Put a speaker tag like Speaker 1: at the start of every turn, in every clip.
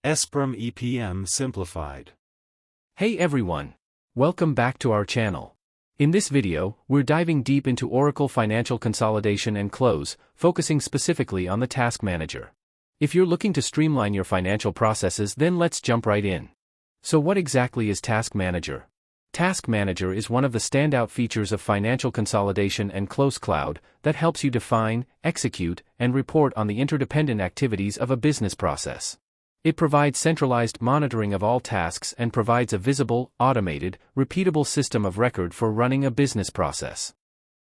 Speaker 1: EssProM EPM Simplified.
Speaker 2: Hey everyone! Welcome back to our channel. In this video, we're diving deep into Oracle Financial Consolidation and Close, focusing specifically on the Task Manager. If you're looking to streamline your financial processes, then let's jump right in. So what exactly is Task Manager? Task Manager is one of the standout features of Financial Consolidation and Close Cloud that helps you define, execute, and report on the interdependent activities of a business process. It provides centralized monitoring of all tasks and provides a visible, automated, repeatable system of record for running a business process.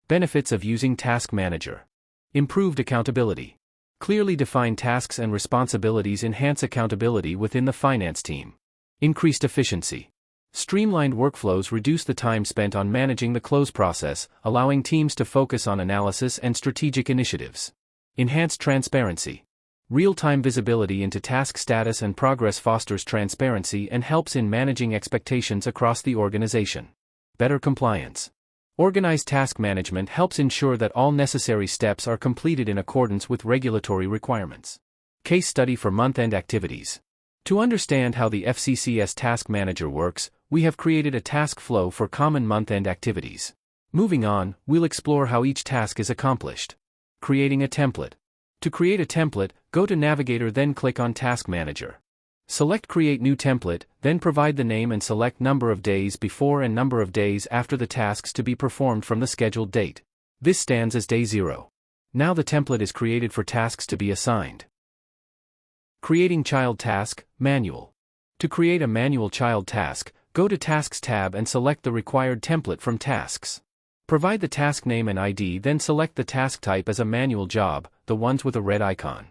Speaker 2: Benefits of using Task Manager: improved accountability. Clearly defined tasks and responsibilities enhance accountability within the finance team. Increased efficiency. Streamlined workflows reduce the time spent on managing the close process, allowing teams to focus on analysis and strategic initiatives. Enhanced transparency. Real-time visibility into task status and progress fosters transparency and helps in managing expectations across the organization. Better compliance. Organized task management helps ensure that all necessary steps are completed in accordance with regulatory requirements. Case study for month-end activities. To understand how the FCCS Task Manager works, we have created a task flow for common month-end activities. Moving on, we'll explore how each task is accomplished. Creating a template. To create a template, go to Navigator, then click on Task Manager. Select Create New Template, then provide the name and select number of days before and number of days after the tasks to be performed from the scheduled date. This stands as day 0. Now the template is created for tasks to be assigned. Creating Child Task, Manual. To create a manual child task, go to Tasks tab and select the required template from Tasks. Provide the task name and ID, then select the task type as a manual job, the ones with a red icon.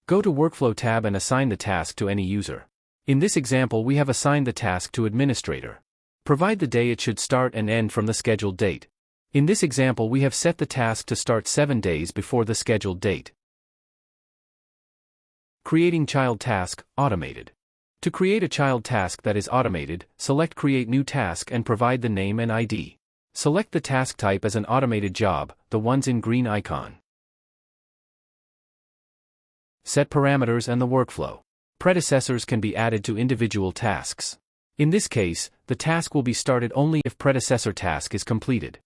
Speaker 2: Go to Workflow tab and assign the task to any user. In this example, we have assigned the task to Administrator. Provide the day it should start and end from the scheduled date. In this example, we have set the task to start 7 days before the scheduled date. Creating Child Task, Automated. To create a child task that is automated, select Create New Task and provide the name and ID. Select the task type as an automated job, the ones in green icon. Set parameters and the workflow. Predecessors can be added to individual tasks. In this case, the task will be started only if predecessor task is completed.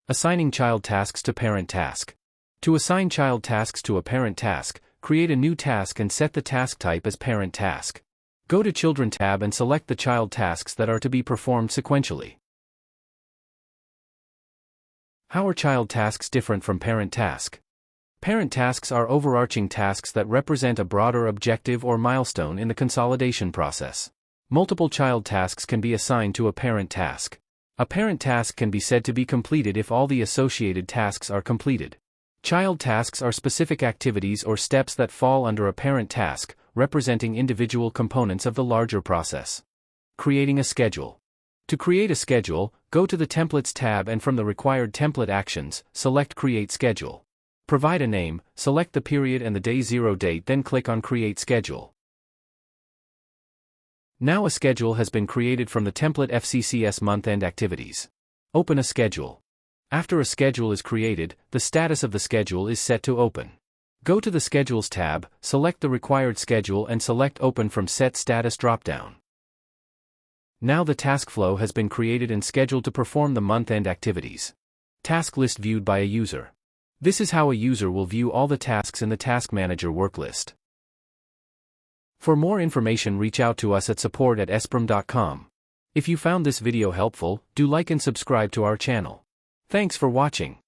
Speaker 2: Assigning child tasks to parent task. To assign child tasks to a parent task, create a new task and set the task type as parent task. Go to Children tab and select the child tasks that are to be performed sequentially. How are child tasks different from parent task? Parent tasks are overarching tasks that represent a broader objective or milestone in the consolidation process. Multiple child tasks can be assigned to a parent task. A parent task can be said to be completed if all the associated tasks are completed. Child tasks are specific activities or steps that fall under a parent task, representing individual components of the larger process. Creating a schedule. To create a schedule, go to the Templates tab and from the required template actions, select Create Schedule. Provide a name, select the period and the day 0 date, then click on Create Schedule. Now a schedule has been created from the template FCCS month-end activities. Open a schedule. After a schedule is created, the status of the schedule is set to Open. Go to the Schedules tab, select the required schedule and select Open from Set Status dropdown. Now the task flow has been created and scheduled to perform the month-end activities. Task list viewed by a user. This is how a user will view all the tasks in the Task Manager work list. For more information, reach out to us at support@essprom.com. If you found this video helpful, do like and subscribe to our channel. Thanks for watching.